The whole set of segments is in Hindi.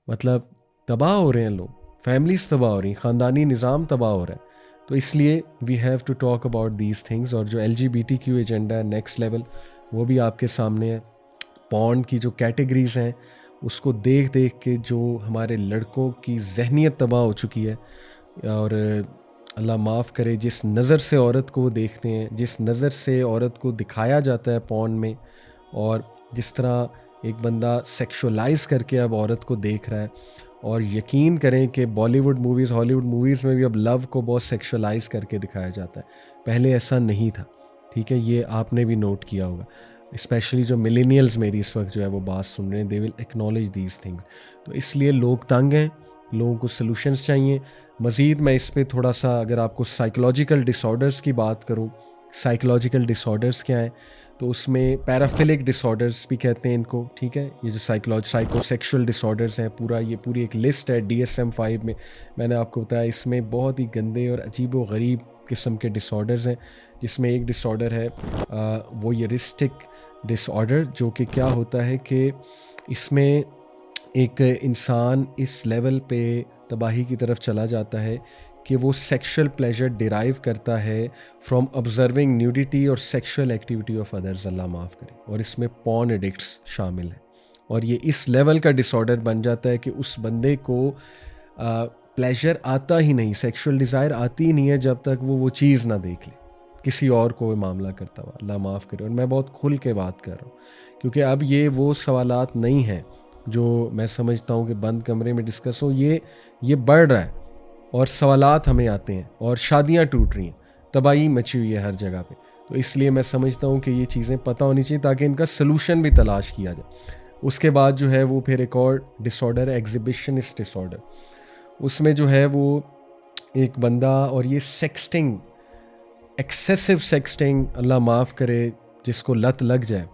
मतलब तबाह हो रहे हैं लोग, फैमिलीज तबाह हो रही, ख़ानदानी निज़ाम तबाह हो रहा है। तो इसलिए we have to talk about these things. और जो LGBTQ एजेंडा है नेक्स्ट लेवल, वो भी आपके सामने है। पॉर्न की जो कैटेगरीज़ हैं उसको देख देख के जो हमारे लड़कों की जहनीत तबाह हो चुकी है। और अल्लाह माफ़ करे, जिस नज़र से औरत को वो देखते हैं, जिस नज़र से औरत को दिखाया जाता है पॉर्न में, और जिस तरह एक बंदा सेक्सुअलाइज करके अब औरत को देख रहा है। और यकीन करें कि बॉलीवुड मूवीज़, हॉलीवुड मूवीज़ में भी अब लव को बहुत सेक्सुअलाइज करके दिखाया जाता है। पहले ऐसा नहीं था, ठीक है, ये आपने भी नोट किया होगा। स्पेशली जो मिलेनियल्स मेरी इस वक्त जो है वो बात सुन रहे हैं, they will acknowledge these things. तो इसलिए लोग तंग हैं, लोगों को सलूशंस चाहिए। मज़ीद मैं इस पर थोड़ा सा, अगर आपको साइकोलॉजिकल डिसऑर्डर्स की बात करूं, साइकोलॉजिकल डिसऑर्डर्स क्या हैं, तो उसमें पैराफिलिक डिसऑर्डर्स भी कहते हैं इनको, ठीक है। ये जो साइकोसेक्सुअल डिसऑर्डर्स हैं, पूरी एक लिस्ट है DSM-5 में। मैंने आपको बताया इसमें बहुत ही गंदे और अजीब व गरीब किस्म के डिसऑर्डर्स हैं, जिसमें एक डिसऑर्डर है वोयरिस्टिक डिसऑर्डर, जो कि क्या होता है कि इसमें एक इंसान इस लेवल पे तबाही की तरफ चला जाता है कि वो सेक्सुअल प्लेजर डिराइव करता है फ्रॉम ऑब्जर्विंग न्यूडिटी और सेक्सुअल एक्टिविटी ऑफ अदर्स, अल्लाह माफ़ करे। और इसमें पॉर्न एडिक्ट्स शामिल हैं। और ये इस लेवल का डिसऑर्डर बन जाता है कि उस बंदे को प्लेजर आता ही नहीं, सेक्सुअल डिज़ायर आती ही नहीं है जब तक वो चीज़ ना देख ले किसी और को मामला करता हुआ, अल्लाह माफ़ करे। और मैं बहुत खुल के बात कर रहा हूँ, क्योंकि अब ये वो सवालात नहीं हैं जो मैं समझता हूँ कि बंद कमरे में डिस्कस हो। ये बढ़ रहा है और सवालात हमें आते हैं और शादियाँ टूट रही हैं, तबाही मची हुई है हर जगह पे। तो इसलिए मैं समझता हूँ कि ये चीज़ें पता होनी चाहिए ताकि इनका सलूशन भी तलाश किया जाए। उसके बाद जो है वो फिर एक और डिसऑर्डर है, एग्जिबिशनिस्ट डिसऑर्डर। उसमें जो है वो एक बंदा, और ये सेक्सटिंग, एक्सेसिव सेक्सटिंग, अल्लाह माफ़ करे, जिसको लत लग जाए,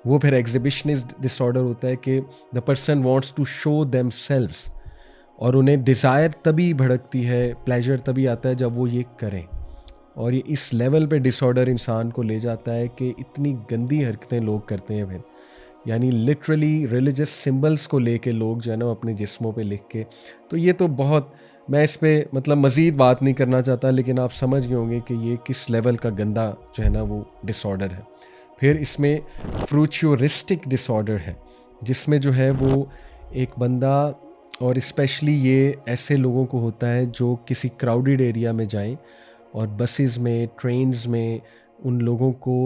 वो फिर एग्जिबिशनिस्ट डिसऑर्डर होता है कि the person wants to show themselves, और उन्हें डिज़ायर तभी भड़कती है, प्लेजर तभी आता है जब वो ये करें। और ये इस लेवल पे डिसऑर्डर इंसान को ले जाता है कि इतनी गंदी हरकतें लोग करते हैं फिर, यानी लिटरली रिलीजियस सिंबल्स को लेके लोग जो है ना अपने जिस्मों पे लिख के। तो ये तो बहुत, मैं इस पर मतलब मज़ीद बात नहीं करना चाहता, लेकिन आप समझ गए होंगे कि ये किस लेवल का गंदा जो है ना वो डिसऑर्डर है। फिर इसमें फ्रूचुरिस्टिक डिसऑर्डर है, जिसमें जो है वो एक बंदा, और स्पेशली ये ऐसे लोगों को होता है जो किसी क्राउडेड एरिया में जाएं और बसेस में, ट्रेन्स में, उन लोगों को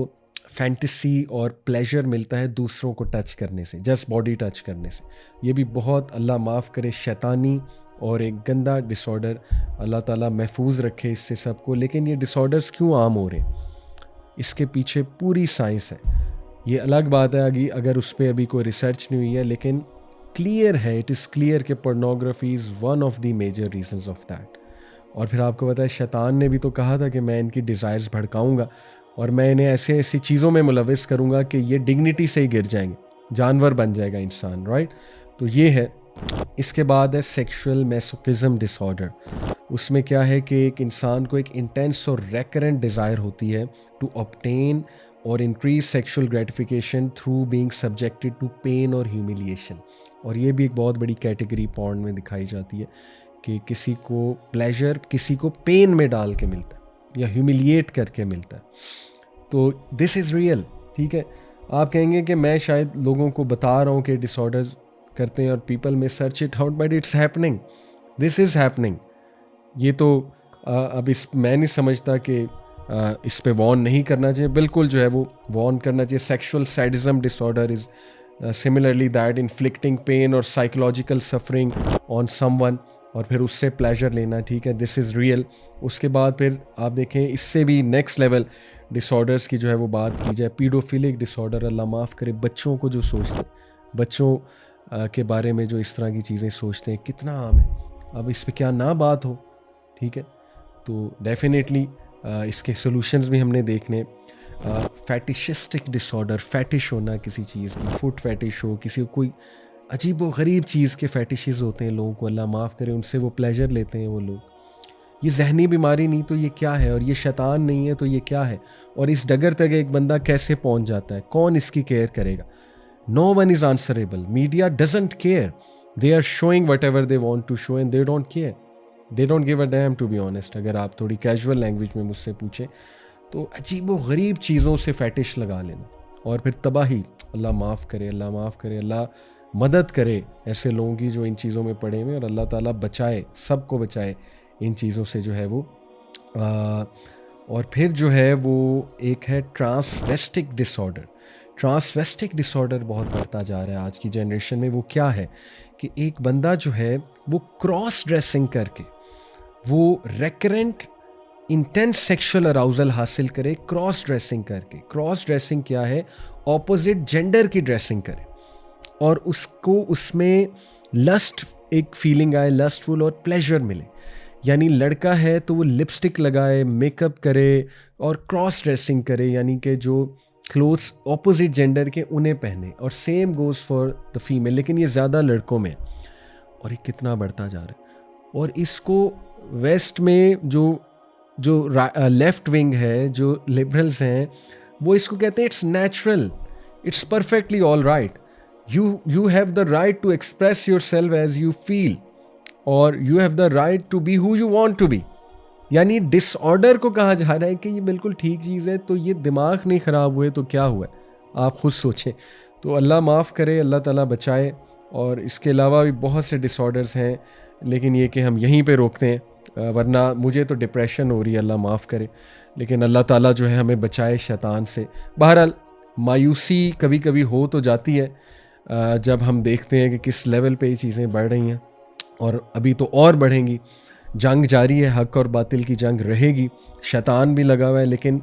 फैंटेसी और प्लेजर मिलता है दूसरों को टच करने से, जस्ट बॉडी टच करने से। ये भी बहुत, अल्लाह माफ़ करे, शैतानी और एक गंदा डिसऑर्डर। अल्लाह ताला महफूज रखे इससे सबको। लेकिन ये डिसऑर्डर्स क्यों आम हो रहे हैं, इसके पीछे पूरी साइंस है। ये अलग बात है अगर उस पर अभी कोई रिसर्च नहीं हुई है, लेकिन क्लियर है, इट इज़ क्लियर कि pornography is one of the major reasons of that. और फिर आपको पता है शैतान ने भी तो कहा था कि मैं इनकी डिज़ायर्स भड़काऊंगा और मैं इन्हें ऐसे ऐसी चीज़ों में मुलविस करूंगा कि ये डिग्निटी से ही गिर जाएंगे, जानवर बन जाएगा इंसान, राइट। तो ये है। इसके बाद है सेक्सुअल मैसोकिज्म डिसऑर्डर। उसमें क्या है कि एक इंसान को एक इंटेंस और रेकरेंट डिज़ायर होती है टू ऑब्टेन और increase sexual gratification through being subjected to pain और ह्यूमिलिएशन। और ये भी एक बहुत बड़ी कैटेगरी पॉर्न में दिखाई जाती है कि किसी को प्लेजर किसी को पेन में डाल के मिलता है या ह्यूमिलिएट करके मिलता है। तो दिस इज़ रियल, ठीक है। आप कहेंगे कि मैं शायद लोगों को बता रहा हूँ कि डिसऑर्डर्स करते हैं और पीपल में search it out, but it's happening, this is happening. ये तो अब मैं नहीं समझता कि इस पे वॉर्न नहीं करना चाहिए, बिल्कुल जो है वो वॉर्न करना चाहिए। Sexual sadism disorder is similarly that inflicting pain और साइकोलॉजिकल सफरिंग ऑन समवन और फिर उससे प्लेजर लेना, ठीक है, दिस इज़ रियल। उसके बाद फिर आप देखें इससे भी नेक्स्ट लेवल डिसऑर्डर्स की जो है वो बात की जाए, पीडोफिलिक डिसऑर्डर, अल्लाह माफ़ करे, बच्चों को जो सोचते, बच्चों के बारे में जो इस तरह की चीज़ें सोचते हैं, कितना आम है। अब इस पर क्या ना बात हो, ठीक है। तो डेफिनेटली इसके सॉल्यूशंस भी हमने देखने। फैटिशिस्टिक डिसऑर्डर, फैटिश होना किसी चीज़ की, फुट फैटिश हो, किसी को कोई अजीब व गरीब चीज़ के फैटिशेस होते हैं लोगों को, अल्लाह माफ़ करे, उनसे वो प्लेजर लेते हैं वो लोग। ये जहनी बीमारी नहीं तो ये क्या है, और ये शैतान नहीं है तो ये क्या है। और इस डगर तक एक बंदा कैसे पहुंच जाता है, कौन इसकी केयर करेगा। No one is answerable. Media doesn't care. They are showing whatever they want to show and they don't care. They don't give a damn, to be honest. अगर आप थोड़ी कैजुअल लैंग्वेज में मुझसे पूछें तो अजीब व गरीब चीज़ों से फैटिश लगा लेना और फिर तबाही। अल्लाह माफ़ करे, अल्लाह माफ़ करे, अल्लाह मदद करे ऐसे लोगों की जो इन चीज़ों में पड़े हुए, और अल्लाह ताला बचाए, सबको बचाए इन चीज़ों से जो है वो। और फिर जो है वो एक है ट्रांसवेस्टिक डिसऑर्डर। ट्रांसवेस्टिक डिसऑर्डर बहुत बढ़ता जा रहा है आज की जनरेशन में। वो क्या है कि एक बंदा जो है वो क्रॉस ड्रेसिंग करके वो रेकरेंट इंटेंस सेक्सुअल अराउजल हासिल करे, क्रॉस ड्रेसिंग करके। क्रॉस ड्रेसिंग क्या है? ऑपोजिट जेंडर की ड्रेसिंग करे और उसको उसमें लस्ट एक फीलिंग आए, लस्टफुल और प्लेजर मिले। यानी लड़का है तो वो लिपस्टिक लगाए, मेकअप करे और क्रॉस ड्रेसिंग करे, यानी कि जो क्लोथ्स ऑपोजिट जेंडर के उन्हें पहने। और same goes for the female, लेकिन ये ज़्यादा लड़कों में और ये कितना बढ़ता जा रहा है। और इसको वेस्ट में जो लेफ्ट विंग है, जो लिबरल्स हैं, वो इसको कहते हैं it's natural, it's perfectly all right, you have the right to express yourself as you feel और you have the right to be who you want to be. यानी डिसऑर्डर को कहा जा रहा है कि ये बिल्कुल ठीक चीज़ है, तो ये दिमाग नहीं ख़राब हुए तो क्या हुआ है, आप खुद सोचें। तो अल्लाह माफ़ करे, अल्लाह ताला बचाए। और इसके अलावा भी बहुत से डिसऑर्डर्स हैं, लेकिन ये कि हम यहीं पे रोकते हैं, वरना मुझे तो डिप्रेशन हो रही है, अल्लाह माफ़ करे। लेकिन अल्लाह ताला जो है हमें बचाए शैतान से। बहरहाल मायूसी कभी कभी हो तो जाती है जब हम देखते हैं कि किस लेवल पे ये चीज़ें बढ़ रही हैं, और अभी तो और बढ़ेंगी। जंग जारी है, हक और बातिल की जंग रहेगी, शैतान भी लगा हुआ है, लेकिन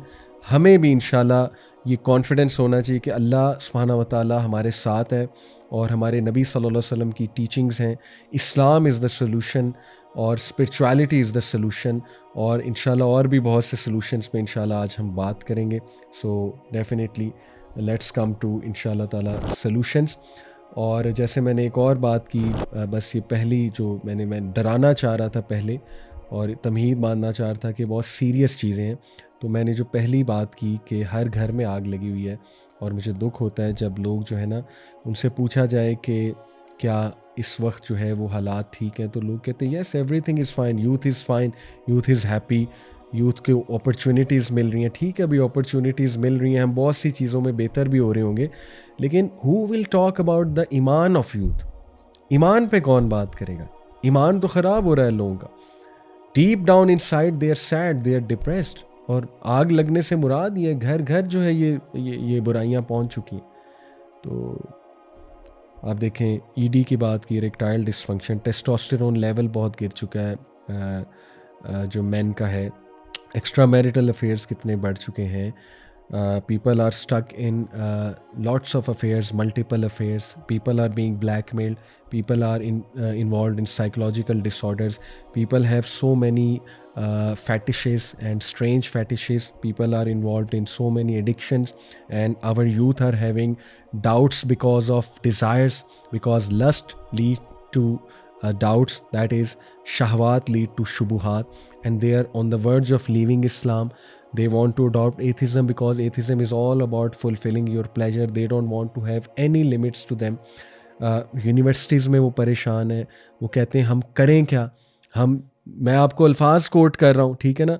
हमें भी इंशाल्लाह ये कॉन्फिडेंस होना चाहिए कि अल्लाह सुब्हानहू व तआला हमारे साथ है और हमारे नबी सल्लल्लाहु अलैहि वसल्लम की टीचिंग्स हैं। इस्लाम इज़ द सॉल्यूशन और स्पिरिचुअलिटी इज़ द सॉल्यूशन, और इंशाल्लाह और भी बहुत से सॉल्यूशंस पे इंशाल्लाह आज हम बात करेंगे। So definitely let's come to इंशाल्लाह ताला सॉल्यूशंस। और जैसे मैंने एक और बात की, बस ये पहली जो मैं डराना चाह रहा था पहले और तमहीद बांधना चाह रहा था कि बहुत सीरियस चीज़ें हैं, तो मैंने जो पहली बात की कि हर घर में आग लगी हुई है, और मुझे दुख होता है जब लोग जो है ना, उनसे पूछा जाए कि क्या इस वक्त जो है वो हालात ठीक हैं, तो लोग कहते हैं yes everything is fine, youth is fine, youth is happy, youth को अपॉर्चुनिटीज़ मिल रही हैं। ठीक है, अभी अपॉर्चुनिटीज़ मिल रही हैं, हम बहुत सी चीज़ों में बेहतर भी हो रहे होंगे, लेकिन who will talk about the ईमान ऑफ यूथ? ईमान पे कौन बात करेगा? ईमान तो ख़राब हो रहा है लोगों का। Deep down inside they are sad, they are depressed. और आग लगने से मुराद ये घर घर जो है ये बुराइयां पहुंच चुकी हैं। तो आप देखें, ईडी की बात की, इरेक्टाइल डिसफंक्शन, टेस्टोस्टेरोन लेवल बहुत गिर चुका है जो मेन का है। एक्स्ट्रा मैरिटल अफेयर्स कितने बढ़ चुके हैं। people are stuck in lots of affairs, multiple affairs. People are being blackmailed. People are involved in psychological disorders. People have so many fetishes and strange fetishes. People are involved in so many addictions, and our youth are having doubts because of desires, because lust leads to doubts, that is shahwat lead to shubuhat, and they are on the verge of leaving Islam. They want to adopt atheism because atheism is all about fulfilling your pleasure. They don't want to have any limits to them. Universities में वो परेशान है, वो कहते हैं हम करें क्या। मैं आपको अल्फाज कोट कर रहा हूँ, ठीक है ना।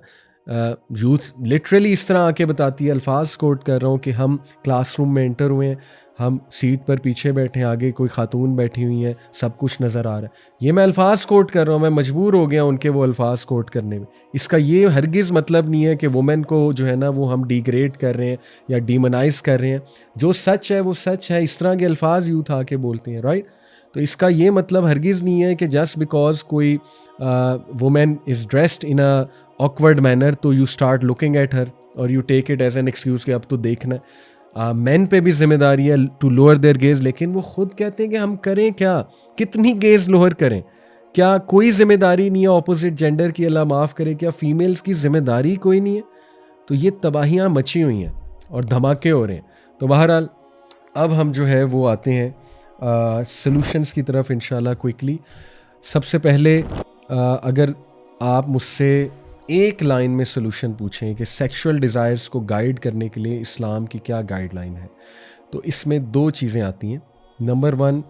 यूथ लिटरली इस तरह आके बताती है, अल्फाज कोट कर रहा हूँ कि हम क्लासरूम में एंटर हुए हैं, हम सीट पर पीछे बैठे हैं, आगे कोई खातून बैठी हुई है, सब कुछ नज़र आ रहा है। ये मैं अल्फाज कोट कर रहा हूँ, मैं मजबूर हो गया उनके वो अल्फाज कोट करने में। इसका ये हरगिज़ मतलब नहीं है कि वुमेन को जो है ना वो हम डिग्रेड कर रहे हैं या डीमोनाइज कर रहे हैं। जो सच है वो सच है। इस तरह के अल्फाज यूथ आके बोलते हैं, राइट। तो इसका ये मतलब हरगिज़ नहीं है कि जस्ट बिकॉज कोई women is dressed in a awkward manner तो you start looking at her और you take it as an excuse कि अब तो देखना है। मेन पे भी जिम्मेदारी है टू लोअर देयर गेज, लेकिन वो खुद कहते हैं कि हम करें क्या, कितनी गेज लोअर करें, क्या कोई जिम्मेदारी नहीं है ऑपोजिट जेंडर की, अल्लाह माफ़ करे, क्या फीमेल्स की जिम्मेदारी कोई नहीं है। तो ये तबाहियाँ मची हुई हैं और धमाके हो रहे हैं। तो बहरहाल अब हम जो है वो आते हैं सॉल्यूशंस की तरफ इंशाल्लाह क्विकली। सबसे पहले अगर आप मुझसे एक लाइन में सॉल्यूशन पूछें कि सेक्सुअल डिज़ायर्स को गाइड करने के लिए इस्लाम की क्या गाइडलाइन है, तो इसमें 2 चीज़ें आती हैं। नंबर 1,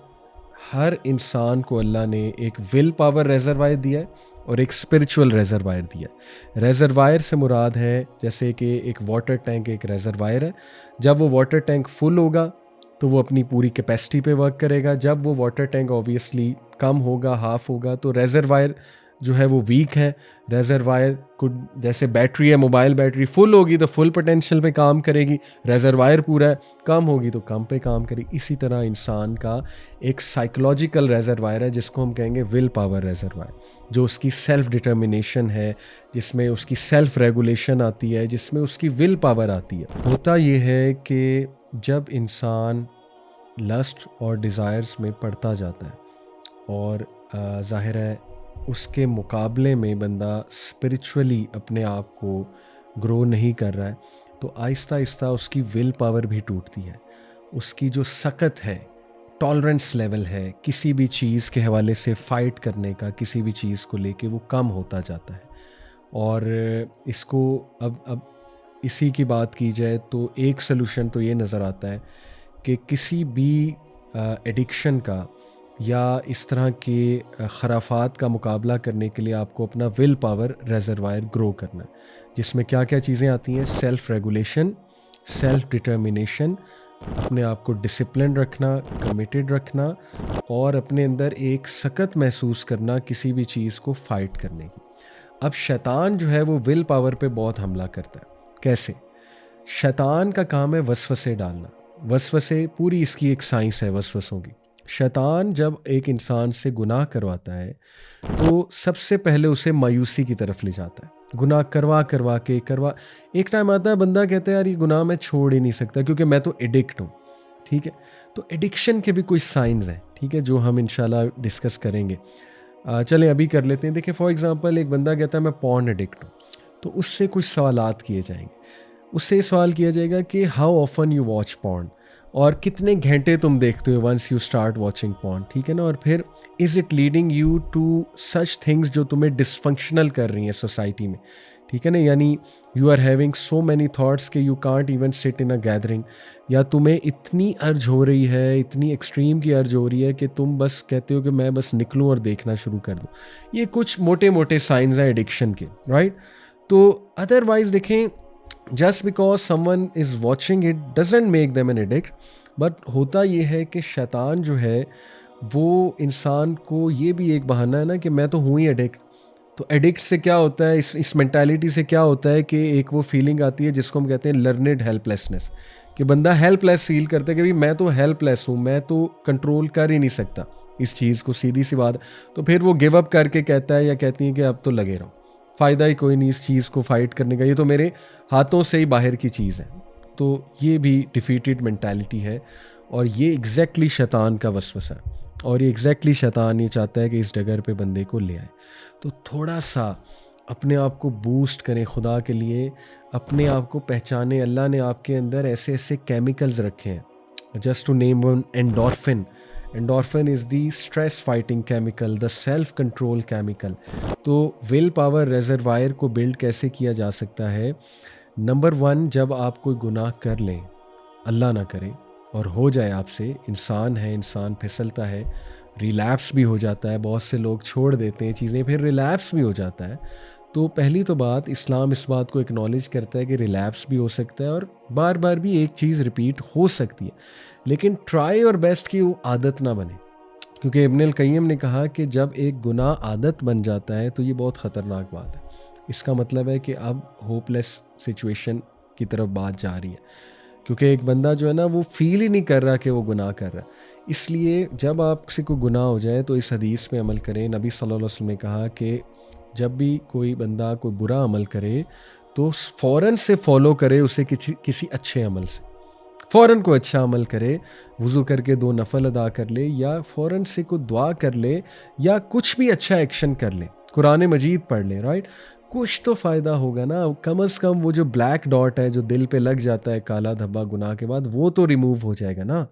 हर इंसान को अल्लाह ने एक विल पावर रिजर्वायर दिया है और एक स्पिरिचुअल रिजर्वायर दिया है। रिजर्वायर से मुराद है जैसे कि एक वाटर टैंक एक रिजर्वायर है। जब वो वाटर टैंक फुल होगा तो वो अपनी पूरी कैपेसिटी पे वर्क करेगा। जब वो वाटर टैंक ऑब्वियसली कम होगा, हाफ होगा, तो रिजर्वायर जो है वो वीक है। रिजर्वायर को जैसे बैटरी है, मोबाइल बैटरी फुल होगी तो फुल पोटेंशियल पे काम करेगी, रिजर्वायर पूरा है, कम होगी तो कम पे काम करेगी। इसी तरह इंसान का एक साइकोलॉजिकल रिजर्वायर है जिसको हम कहेंगे विल पावर रिजर्वायर, जो उसकी सेल्फ डिटर्मिनेशन है, जिसमें उसकी सेल्फ रेगुलेशन आती है, जिसमें उसकी विल पावर आती है। होता ये है कि जब इंसान लस्ट और डिज़ायर्स में पड़ता जाता है और ज़ाहिर है उसके मुकाबले में बंदा स्पिरिचुअली अपने आप को ग्रो नहीं कर रहा है, तो आहिस्ता आहिस्ता उसकी विल पावर भी टूटती है। उसकी जो सकत है, टॉलरेंस लेवल है किसी भी चीज़ के हवाले से फ़ाइट करने का, किसी भी चीज़ को लेके वो कम होता जाता है। और इसको अब इसी की बात की जाए तो एक सलूशन तो ये नज़र आता है कि किसी भी एडिक्शन का या इस तरह के खराफात का मुकाबला करने के लिए आपको अपना विल पावर रिजर्वायर ग्रो करना है, जिसमें क्या क्या चीज़ें आती हैं? सेल्फ रेगुलेशन, सेल्फ डिटर्मिनेशन, अपने आप को डिसिप्लिन रखना, कमिटेड रखना और अपने अंदर एक सकत महसूस करना किसी भी चीज़ को फ़ाइट करने की। अब शैतान जो है वो विल पावर पे बहुत हमला करता है। कैसे? शैतान का काम है वसवसे डालना। वसवसे, पूरी इसकी एक साइंस है वसवसों की। शैतान जब एक इंसान से गुनाह करवाता है तो सबसे पहले उसे मायूसी की तरफ ले जाता है। गुनाह करवा करवा के एक टाइम आता है बंदा कहता है यार ये गुनाह मैं छोड़ ही नहीं सकता क्योंकि मैं तो एडिक्ट हूँ। ठीक है, तो एडिक्शन के भी कुछ साइंस हैं, ठीक है, जो हम इंशाल्लाह डिस्कस करेंगे। चलें अभी कर लेते हैं। देखिए फॉर एग्जांपल एक बंदा कहता है मैं पॉर्न एडिक्ट हूँ, तो उससे कुछ सवालात किए जाएंगे। उससे ये सवाल किया जाएगा कि how often you watch porn, और कितने घंटे तुम देखते हो once you start watching porn, ठीक है ना। और फिर is it leading you to such things जो तुम्हें डिसफंक्शनल कर रही हैं सोसाइटी में, ठीक है ना। यानी you are having so many thoughts कि you can't even sit in a gathering, या तुम्हें इतनी अर्ज हो रही है, इतनी एक्सट्रीम की अर्ज हो रही है कि तुम बस कहते हो कि मैं बस निकलूं और देखना शुरू कर दूं। ये कुछ मोटे मोटे साइंस हैं एडिक्शन के, राइट। तो अदरवाइज देखें, just because someone is watching it doesn't make them an addict. But होता ये है कि शैतान जो है वो इंसान को, ये भी एक बहाना है ना कि मैं तो हूँ ही एडिक्ट। तो एडिक्ट से क्या होता है, इस मेंटालिटी से क्या होता है कि एक वो फीलिंग आती है जिसको हम कहते हैं लर्नेड हेल्पलेसनेस, कि बंदा हेल्पलेस फील करता है कि भाई मैं तो हेल्पलेस हूँ, मैं तो कंट्रोल कर ही नहीं सकता इस चीज़ को, सीधी सी बात। तो फिर वो गिव अप करके कहता है या कहती है कि अब तो लगे रहो, फ़ायदा ही कोई नहीं इस चीज़ को फ़ाइट करने का, ये तो मेरे हाथों से ही बाहर की चीज़ है। तो ये भी डिफीटेड मेंटालिटी है और ये एग्जैक्टली शैतान का वसवसा है, और ये एग्जैक्टली शैतान ये चाहता है कि इस डगर पे बंदे को ले आए। तो थोड़ा सा अपने आप को बूस्ट करें खुदा के लिए, अपने आप को पहचाने। अल्लाह ने आपके अंदर ऐसे ऐसे केमिकल्स रखे हैं, just to name one, endorphin. Endorphin is the stress fighting chemical, the self control chemical. तो विल पावर रिजर्वायर को बिल्ड कैसे किया जा सकता है? नंबर 1, जब आप कोई गुनाह कर लें, अल्लाह ना करे और हो जाए आपसे, इंसान है, इंसान फिसलता है, रिलैप्स भी हो जाता है, बहुत से लोग छोड़ देते हैं चीज़ें, फिर रिलैप्स भी हो जाता है। तो पहली तो बात, इस्लाम इस बात को एक्नॉलेज करता है कि रिलैप्स भी हो सकता है और बार बार भी एक चीज़ रिपीट हो सकती है, लेकिन ट्राई और बेस्ट की वो आदत ना बने। क्योंकि इब्न अल क़य्यिम ने कहा कि जब एक गुनाह आदत बन जाता है तो ये बहुत ख़तरनाक बात है। इसका मतलब है कि अब होपलेस सिचुएशन की तरफ बात जा रही है, क्योंकि एक बंदा जो है ना वो फील ही नहीं कर रहा कि वो गुनाह कर रहा है। इसलिए जब आपसे कोई गुनाह हो जाए तो इस हदीस में अमल करें। नबी सल्लल्लाहु अलैहि वसल्लम ने कहा कि जब भी कोई बंदा कोई बुरा अमल करे तो फ़ौरन से फॉलो करे उसे किसी अच्छे अमल से। फ़ौरन को अच्छा अमल करे, वज़ू करके 2 नफल अदा कर ले, या फ़ौरन से कोई दुआ कर ले, या कुछ भी अच्छा एक्शन कर ले, कुरान मजीद पढ़ ले, राइट। कुछ तो फ़ायदा होगा ना, कम अज़ कम वो जो ब्लैक डॉट है जो दिल पे लग जाता है, काला धब्बा गुनाह के बाद, वो तो रिमूव हो जाएगा ना।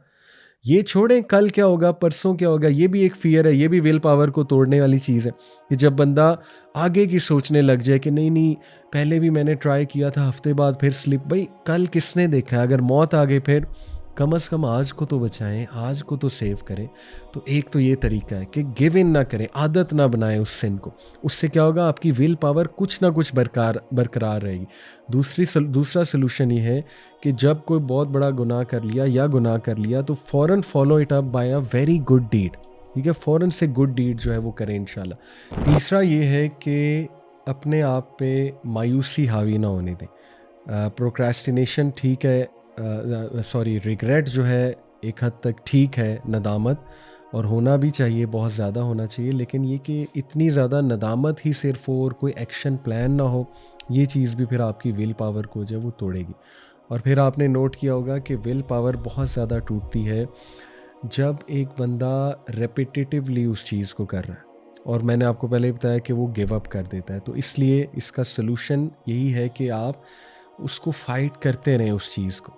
ये छोड़ें कल क्या होगा, परसों क्या होगा, ये भी एक फ़ियर है, ये भी विल पावर को तोड़ने वाली चीज़ है कि जब बंदा आगे की सोचने लग जाए कि नहीं नहीं पहले भी मैंने ट्राई किया था, हफ्ते बाद फिर स्लिप, भाई कल किसने देखा है, अगर मौत आ गई फिर कम से कम आज को तो बचाएं, आज को तो सेव करें। तो एक तो ये तरीका है कि गिव इन ना करें, आदत ना बनाएं उस सिन को। उससे क्या होगा, आपकी विल पावर कुछ ना कुछ बरकरार रहेगी। दूसरा सोल्यूशन ये है कि जब कोई बहुत बड़ा गुनाह कर लिया या गुनाह कर लिया तो फ़ौरन follow it up by a very good deed. ठीक है, फ़ौरन से गुड डीड जो है वो करें इंशाल्लाह। तीसरा ये है कि अपने आप पे मायूसी हावी ना होने दें। प्रोक्रेस्टिनेशन ठीक है, रिग्रेट जो है एक हद तक ठीक है, नदामत, और होना भी चाहिए, बहुत ज़्यादा होना चाहिए, लेकिन ये कि इतनी ज़्यादा नदामत ही सिर्फ हो और कोई एक्शन प्लान ना हो, ये चीज़ भी फिर आपकी विल पावर को जो है वो तोड़ेगी। और फिर आपने नोट किया होगा कि विल पावर बहुत ज़्यादा टूटती है जब एक बंदा रेपिटेटिवली उस चीज़ को कर रहा है, और मैंने आपको पहले ही बताया कि वो गिव अप कर देता है। तो इसलिए इसका सलूशन यही है कि आप उसको फाइट करते रहें उस चीज़ को।